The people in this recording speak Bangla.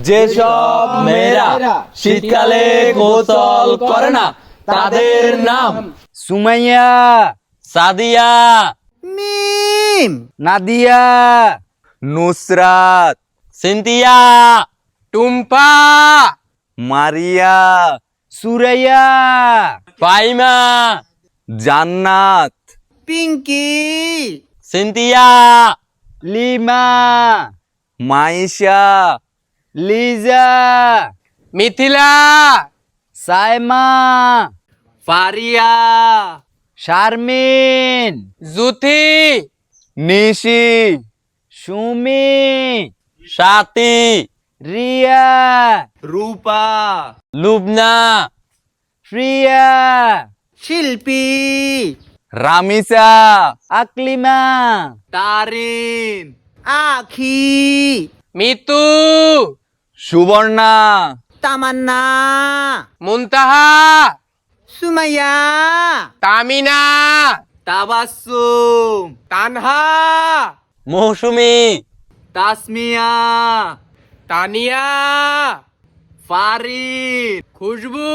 যেসব মেয়েরা শীতকালে গোসল করে না তাদের নাম সুমাইয়া, সাদিয়া, মিম, নাদিয়া, নুসরাত, সিনথিয়া, টুম্পা, মারিয়া, সুরাইয়া, ফাইমা, জান্নাত, পিঙ্কি, সিনথিয়া, লিমা, মাইশা, লিজা, মিথিলা, সাইমা, ফারিয়া, শারমিন, জুথি, নিশি, সুমি, সাথী, রিয়া, রূপা, লুবনা, প্রিয়া, শিল্পী, রামিসা, আকলিমা, তারিন, আখি, মিতু, সুবর্ণা, তামান্না, মুনতাহা, সুমাইয়া, তামিনা, তাবাসসুম, তানহা, মৌসুমী, তাসমিয়া, তানিয়া, ফারিদ, খুশবু।